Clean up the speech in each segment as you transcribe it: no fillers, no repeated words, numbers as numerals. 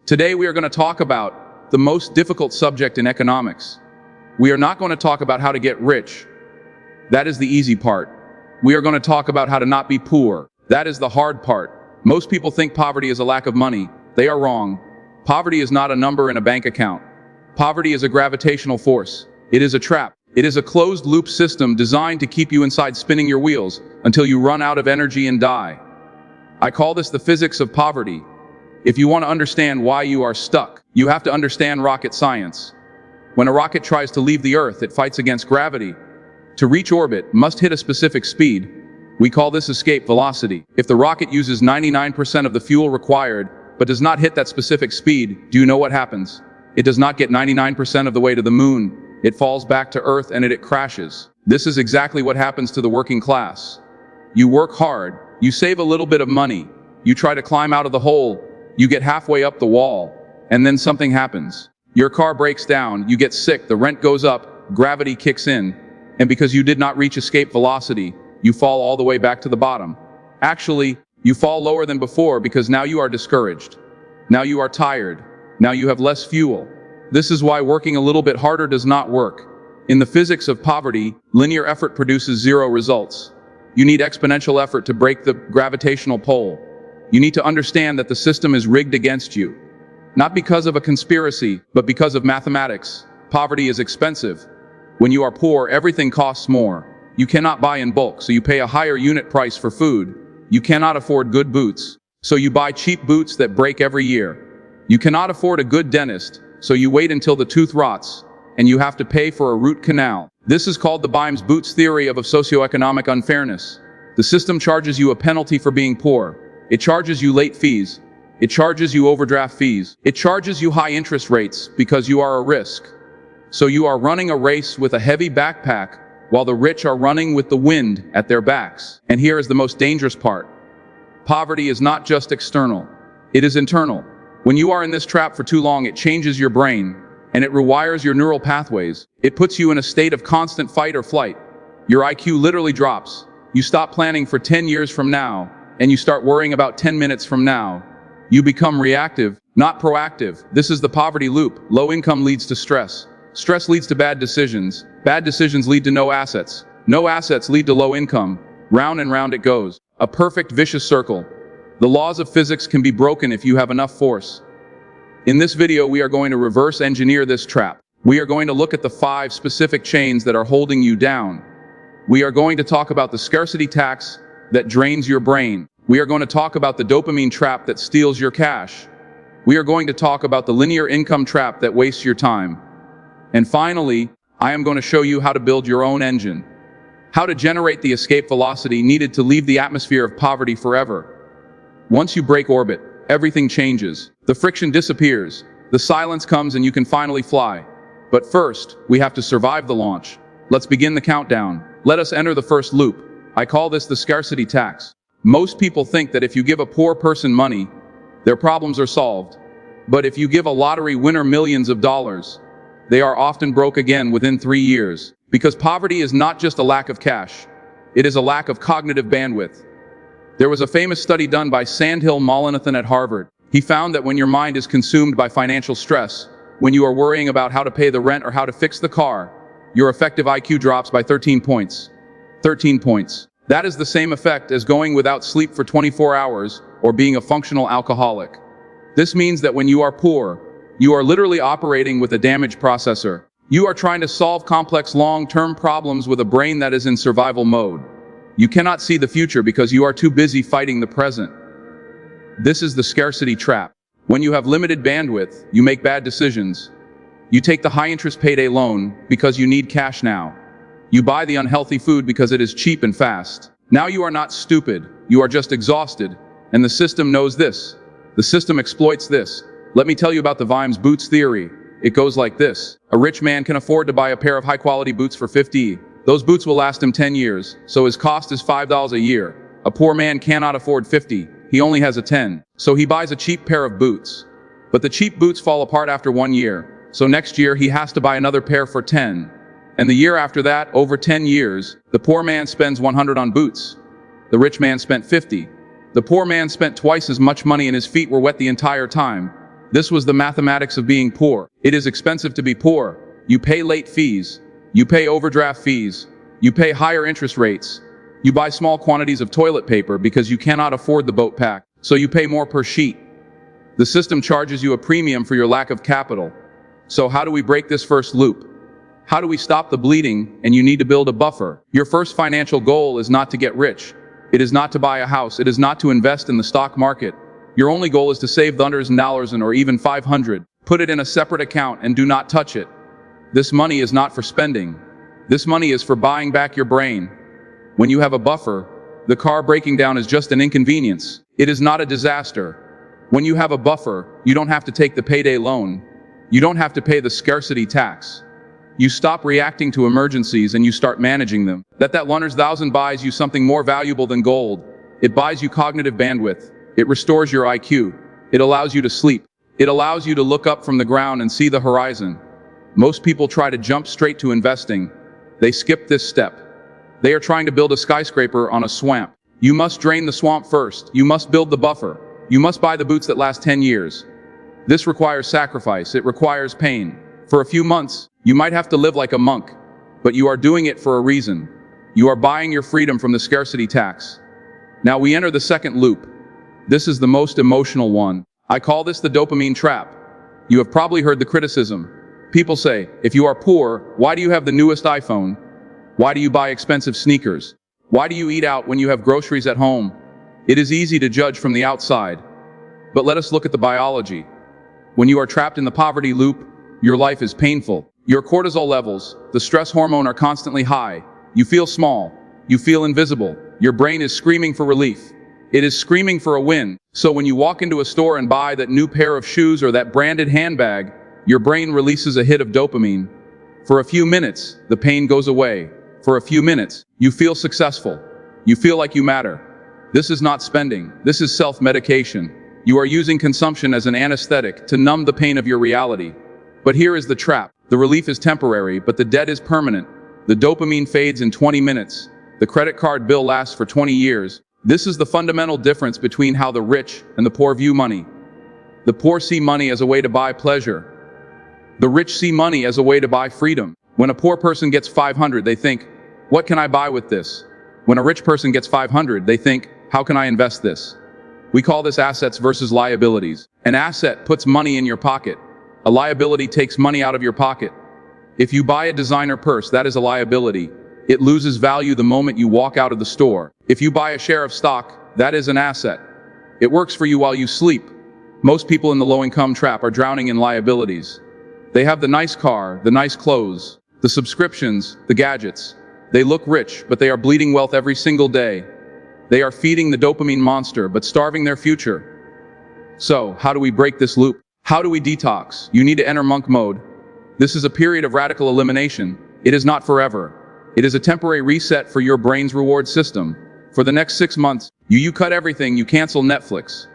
Today we are going to talk about the most difficult subject in economics. We are not going to talk about how to get rich. That is the easy part. We are going to talk about how to not be poor. That is the hard part. Most people think poverty is a lack of money. They are wrong. Poverty is not a number in a bank account. Poverty is a gravitational force. It is a trap. It is a closed-loop system designed to keep you inside spinning your wheels until you run out of energy and die. I call this the physics of poverty. If you want to understand why you are stuck, you have to understand rocket science. When a rocket tries to leave the Earth, it fights against gravity. To reach orbit, must hit a specific speed. We call this escape velocity. If the rocket uses 99% of the fuel required, but does not hit that specific speed, do you know what happens? It does not get 99% of the way to the moon. It falls back to Earth and it crashes. This is exactly what happens to the working class. You work hard, you save a little bit of money, you try to climb out of the hole, you get halfway up the wall, and then something happens. Your car breaks down, you get sick, the rent goes up, gravity kicks in, and because you did not reach escape velocity, you fall all the way back to the bottom. Actually, you fall lower than before because now you are discouraged. Now you are tired. Now you have less fuel. This is why working a little bit harder does not work. In the physics of poverty, linear effort produces zero results. You need exponential effort to break the gravitational pull. You need to understand that the system is rigged against you. Not because of a conspiracy, but because of mathematics. Poverty is expensive. When you are poor, everything costs more. You cannot buy in bulk, so you pay a higher unit price for food. You cannot afford good boots, so you buy cheap boots that break every year. You cannot afford a good dentist, so you wait until the tooth rots, and you have to pay for a root canal. This is called the Bimes-Boots theory of socioeconomic unfairness. The system charges you a penalty for being poor. It charges you late fees. It charges you overdraft fees. It charges you high interest rates because you are a risk. So you are running a race with a heavy backpack while the rich are running with the wind at their backs. And here is the most dangerous part. Poverty is not just external. It is internal. When you are in this trap for too long, it changes your brain and it rewires your neural pathways. It puts you in a state of constant fight or flight. Your IQ literally drops. You stop planning for 10 years from now and you start worrying about 10 minutes from now. You become reactive, not proactive. This is the poverty loop. Low income leads to stress. Stress leads to bad decisions. Bad decisions lead to no assets. No assets lead to low income. Round and round it goes. A perfect vicious circle. The laws of physics can be broken if you have enough force. In this video, we are going to reverse engineer this trap. We are going to look at the 5 specific chains that are holding you down. We are going to talk about the scarcity tax that drains your brain. We are going to talk about the dopamine trap that steals your cash. We are going to talk about the linear income trap that wastes your time. And finally, I am going to show you how to build your own engine. How to generate the escape velocity needed to leave the atmosphere of poverty forever. Once you break orbit, everything changes. The friction disappears. The silence comes and you can finally fly. But first, we have to survive the launch. Let's begin the countdown. Let us enter the first loop. I call this the scarcity tax. Most people think that if you give a poor person money, their problems are solved. But if you give a lottery winner millions of dollars, they are often broke again within 3 years. Because poverty is not just a lack of cash. It is a lack of cognitive bandwidth. There was a famous study done by Sandhill Mullainathan at Harvard. He found that when your mind is consumed by financial stress, when you are worrying about how to pay the rent or how to fix the car, your effective IQ drops by 13 points. 13 points. That is the same effect as going without sleep for 24 hours or being a functional alcoholic. This means that when you are poor, you are literally operating with a damaged processor. You are trying to solve complex long-term problems with a brain that is in survival mode. You cannot see the future because you are too busy fighting the present. This is the scarcity trap. When you have limited bandwidth, you make bad decisions. You take the high-interest payday loan because you need cash now. You buy the unhealthy food because it is cheap and fast. Now you are not stupid, you are just exhausted, and the system knows this. The system exploits this. Let me tell you about the Bimes-Boots theory. It goes like this. A rich man can afford to buy a pair of high-quality boots for $50. Those boots will last him 10 years, so his cost is $5 a year. A poor man cannot afford 50. He only has a 10. So he buys a cheap pair of boots. But the cheap boots fall apart after 1 year. So next year he has to buy another pair for 10. And the year after that, over 10 years, the poor man spends 100 on boots. The rich man spent 50. The poor man spent twice as much money and his feet were wet the entire time. This was the mathematics of being poor. It is expensive to be poor. You pay late fees. You pay overdraft fees. You pay higher interest rates. You buy small quantities of toilet paper because you cannot afford the boat pack, so you pay more per sheet. The system charges you a premium for your lack of capital. So how do we break this first loop? How do we stop the bleeding? And you need to build a buffer. Your first financial goal is not to get rich. It is not to buy a house. It is not to invest in the stock market. Your only goal is to save the $100 or even $500. Put it in a separate account and do not touch it. This money is not for spending. This money is for buying back your brain. When you have a buffer, the car breaking down is just an inconvenience. It is not a disaster. When you have a buffer, you don't have to take the payday loan. You don't have to pay the scarcity tax. You stop reacting to emergencies and you start managing them. That $100,000 buys you something more valuable than gold. It buys you cognitive bandwidth. It restores your IQ. It allows you to sleep. It allows you to look up from the ground and see the horizon. Most people try to jump straight to investing. They skip this step. They are trying to build a skyscraper on a swamp. You must drain the swamp first. You must build the buffer. You must buy the boots that last 10 years. This requires sacrifice. It requires pain. For a few months, you might have to live like a monk, but you are doing it for a reason. You are buying your freedom from the scarcity tax. Now we enter the second loop. This is the most emotional one. I call this the dopamine trap. You have probably heard the criticism. People say, if you are poor, why do you have the newest iPhone? Why do you buy expensive sneakers? Why do you eat out when you have groceries at home? It is easy to judge from the outside. But let us look at the biology. When you are trapped in the poverty loop, your life is painful. Your cortisol levels, the stress hormone, are constantly high. You feel small. You feel invisible. Your brain is screaming for relief. It is screaming for a win. So when you walk into a store and buy that new pair of shoes or that branded handbag, your brain releases a hit of dopamine. For a few minutes, the pain goes away. For a few minutes, you feel successful. You feel like you matter. This is not spending. This is self-medication. You are using consumption as an anesthetic to numb the pain of your reality. But here is the trap. The relief is temporary, but the debt is permanent. The dopamine fades in 20 minutes. The credit card bill lasts for 20 years. This is the fundamental difference between how the rich and the poor view money. The poor see money as a way to buy pleasure. The rich see money as a way to buy freedom. When a poor person gets 500, they think, what can I buy with this? When a rich person gets 500, they think, how can I invest this? We call this assets versus liabilities. An asset puts money in your pocket. A liability takes money out of your pocket. If you buy a designer purse, that is a liability. It loses value the moment you walk out of the store. If you buy a share of stock, that is an asset. It works for you while you sleep. Most people in the low-income trap are drowning in liabilities. They have the nice car, the nice clothes, the subscriptions, the gadgets. They look rich, but they are bleeding wealth every single day. They are feeding the dopamine monster, but starving their future. So, how do we break this loop? How do we detox? You need to enter monk mode. This is a period of radical elimination. It is not forever. It is a temporary reset for your brain's reward system. For the next 6 months, you cut everything. You cancel Netflix.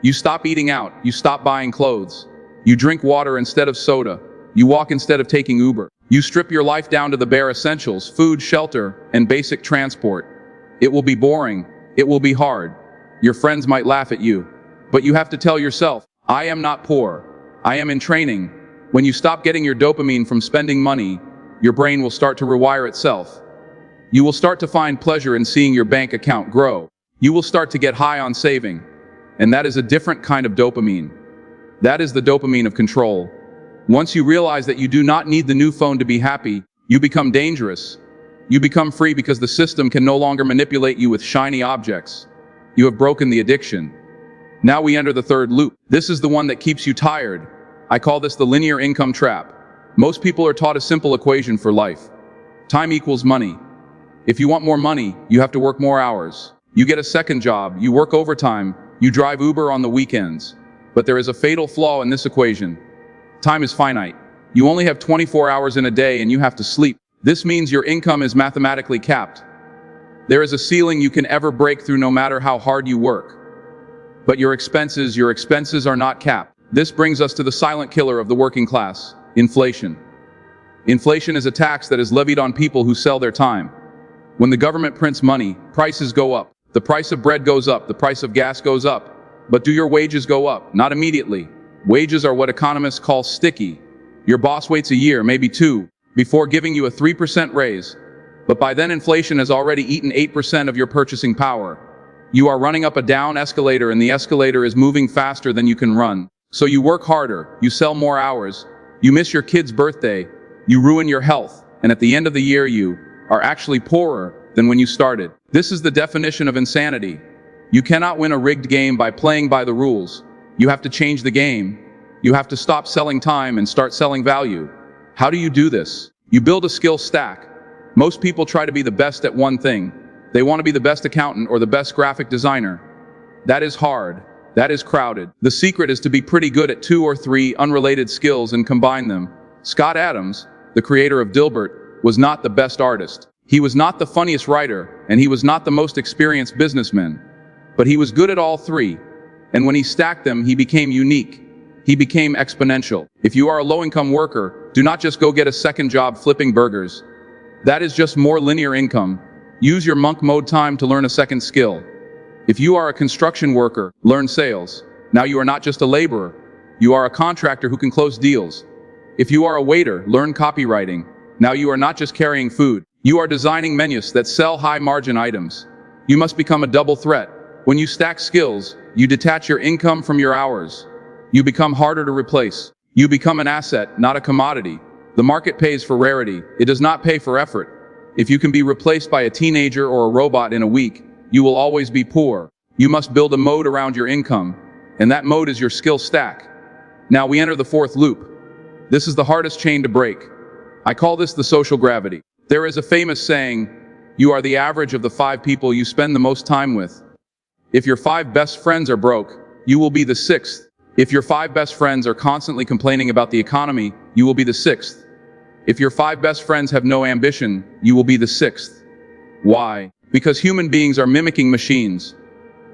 You stop eating out. You stop buying clothes. You drink water instead of soda. You walk instead of taking Uber. You strip your life down to the bare essentials: food, shelter, and basic transport. It will be boring. It will be hard. Your friends might laugh at you. But you have to tell yourself, I am not poor. I am in training. When you stop getting your dopamine from spending money, your brain will start to rewire itself. You will start to find pleasure in seeing your bank account grow. You will start to get high on saving. And that is a different kind of dopamine. That is the dopamine of control. Once you realize that you do not need the new phone to be happy, you become dangerous. You become free because the system can no longer manipulate you with shiny objects. You have broken the addiction. Now we enter the third loop. This is the one that keeps you tired. I call this the linear income trap. Most people are taught a simple equation for life. Time equals money. If you want more money, you have to work more hours. You get a second job, you work overtime, you drive Uber on the weekends. But there is a fatal flaw in this equation. Time is finite. You only have 24 hours in a day and you have to sleep. This means your income is mathematically capped. There is a ceiling you can ever break through no matter how hard you work. But your expenses are not capped. This brings us to the silent killer of the working class: inflation. Inflation is a tax that is levied on people who sell their time. When the government prints money, prices go up. The price of bread goes up, the price of gas goes up. But do your wages go up? Not immediately. Wages are what economists call sticky. Your boss waits a year, maybe two, before giving you a 3% raise. But by then inflation has already eaten 8% of your purchasing power. You are running up a down escalator and the escalator is moving faster than you can run. So you work harder, you sell more hours, you miss your kid's birthday, you ruin your health, and at the end of the year you are actually poorer than when you started. This is the definition of insanity. You cannot win a rigged game by playing by the rules. You have to change the game. You have to stop selling time and start selling value. How do you do this? You build a skill stack. Most people try to be the best at one thing. They want to be the best accountant or the best graphic designer. That is hard. That is crowded. The secret is to be pretty good at 2 or 3 unrelated skills and combine them. Scott Adams, the creator of Dilbert, was not the best artist. He was not the funniest writer, and he was not the most experienced businessman. But he was good at all 3. And when he stacked them, he became unique. He became exponential. If you are a low-income worker, do not just go get a second job flipping burgers. That is just more linear income. Use your monk mode time to learn a second skill. If you are a construction worker, learn sales. Now you are not just a laborer. You are a contractor who can close deals. If you are a waiter, learn copywriting. Now you are not just carrying food. You are designing menus that sell high-margin items. You must become a double threat. When you stack skills, you detach your income from your hours. You become harder to replace. You become an asset, not a commodity. The market pays for rarity. It does not pay for effort. If you can be replaced by a teenager or a robot in a week, you will always be poor. You must build a moat around your income, and that moat is your skill stack. Now we enter the 4th loop. This is the hardest chain to break. I call this the social gravity. There is a famous saying, you are the average of the 5 people you spend the most time with. If your 5 best friends are broke, you will be the 6th. If your 5 best friends are constantly complaining about the economy, you will be the 6th. If your 5 best friends have no ambition, you will be the 6th. Why? Because human beings are mimicking machines.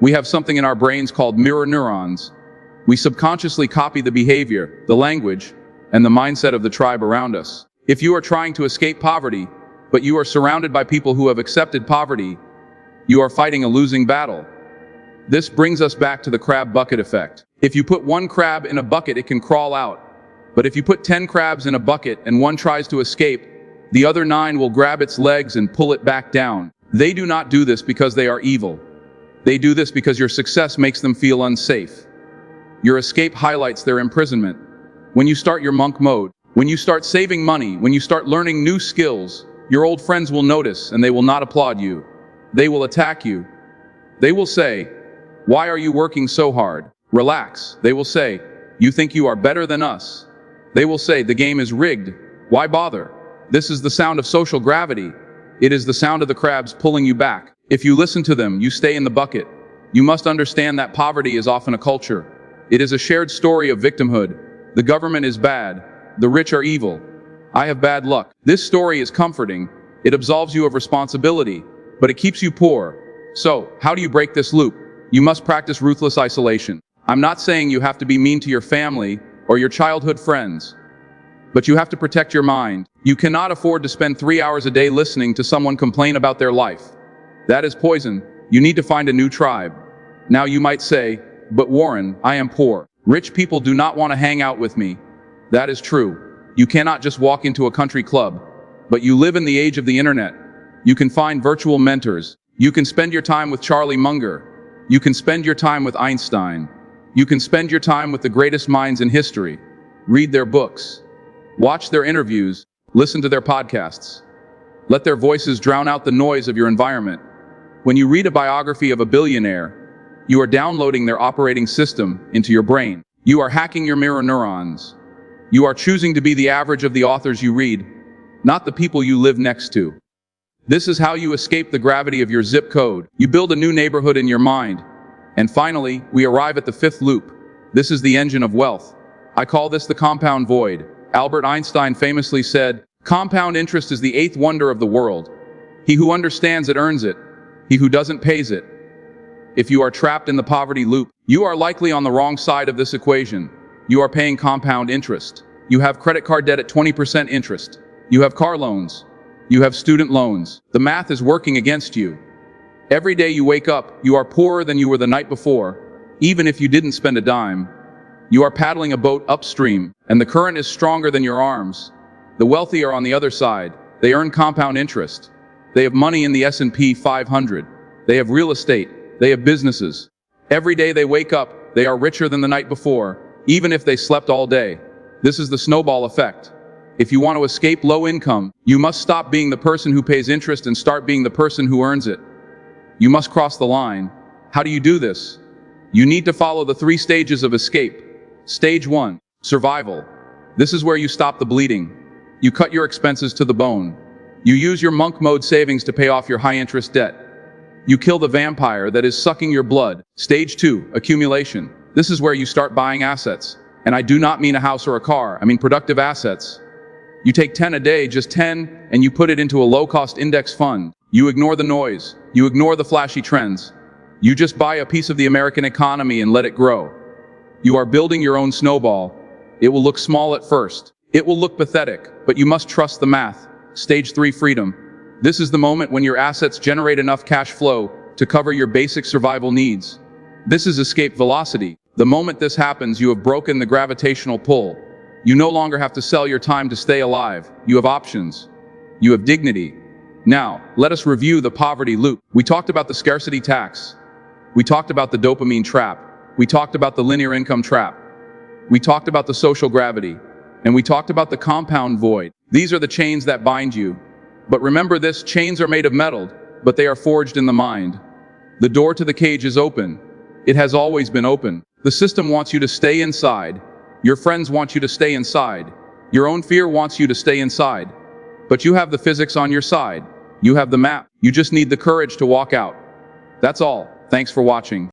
We have something in our brains called mirror neurons. We subconsciously copy the behavior, the language, and the mindset of the tribe around us. If you are trying to escape poverty, but you are surrounded by people who have accepted poverty, you are fighting a losing battle. This brings us back to the crab bucket effect. If you put 1 crab in a bucket, it can crawl out. But if you put 10 crabs in a bucket and one tries to escape, the other 9 will grab its legs and pull it back down. They do not do this because they are evil. They do this because your success makes them feel unsafe. Your escape highlights their imprisonment. When you start your monk mode, when you start saving money, when you start learning new skills, your old friends will notice and they will not applaud you. They will attack you. They will say, "Why are you working so hard? Relax." They will say, "You think you are better than us." They will say, "The game is rigged. Why bother?" This is the sound of social gravity. It is the sound of the crabs pulling you back. If you listen to them, you stay in the bucket. You must understand that poverty is often a culture. It is a shared story of victimhood. The government is bad. The rich are evil. I have bad luck. This story is comforting. It absolves you of responsibility, but it keeps you poor. So, how do you break this loop? You must practice ruthless isolation. I'm not saying you have to be mean to your family or your childhood friends, but you have to protect your mind. You cannot afford to spend 3 hours a day listening to someone complain about their life. That is poison. You need to find a new tribe. Now you might say, "But Warren, I am poor. Rich people do not want to hang out with me." That is true. You cannot just walk into a country club. But you live in the age of the internet. You can find virtual mentors. You can spend your time with Charlie Munger. You can spend your time with Einstein. You can spend your time with the greatest minds in history. Read their books. Watch their interviews. Listen to their podcasts. Let their voices drown out the noise of your environment. When you read a biography of a billionaire, you are downloading their operating system into your brain. You are hacking your mirror neurons. You are choosing to be the average of the authors you read, not the people you live next to. This is how you escape the gravity of your zip code. You build a new neighborhood in your mind. And finally, we arrive at the 5th loop. This is the engine of wealth. I call this the compound void. Albert Einstein famously said, "Compound interest is the 8th wonder of the world. He who understands it earns it. He who doesn't pays it." If you are trapped in the poverty loop, you are likely on the wrong side of this equation. You are paying compound interest. You have credit card debt at 20% interest. You have car loans. You have student loans. The math is working against you. Every day you wake up, you are poorer than you were the night before, even if you didn't spend a dime. You are paddling a boat upstream, and the current is stronger than your arms. The wealthy are on the other side. They earn compound interest. They have money in the S&P 500. They have real estate. They have businesses. Every day they wake up, they are richer than the night before, even if they slept all day. This is the snowball effect. If you want to escape low income, you must stop being the person who pays interest and start being the person who earns it. You must cross the line. How do you do this? You need to follow the 3 stages of escape. Stage 1, survival. This is where you stop the bleeding. You cut your expenses to the bone. You use your monk mode savings to pay off your high interest debt. You kill the vampire that is sucking your blood. Stage 2, accumulation. This is where you start buying assets. And I do not mean a house or a car, I mean productive assets. You take 10 a day, just 10, and you put it into a low-cost index fund. You ignore the noise. You ignore the flashy trends. You just buy a piece of the American economy and let it grow. You are building your own snowball. It will look small at first. It will look pathetic, but you must trust the math. Stage 3, freedom. This is the moment when your assets generate enough cash flow to cover your basic survival needs. This is escape velocity. The moment this happens, you have broken the gravitational pull. You no longer have to sell your time to stay alive. You have options. You have dignity. Now, let us review the poverty loop. We talked about the scarcity tax. We talked about the dopamine trap. We talked about the linear income trap. We talked about the social gravity. And we talked about the compound void. These are the chains that bind you. But remember this, chains are made of metal, but they are forged in the mind. The door to the cage is open. It has always been open. The system wants you to stay inside. Your friends want you to stay inside. Your own fear wants you to stay inside. But you have the physics on your side. You have the map. You just need the courage to walk out. That's all. Thanks for watching.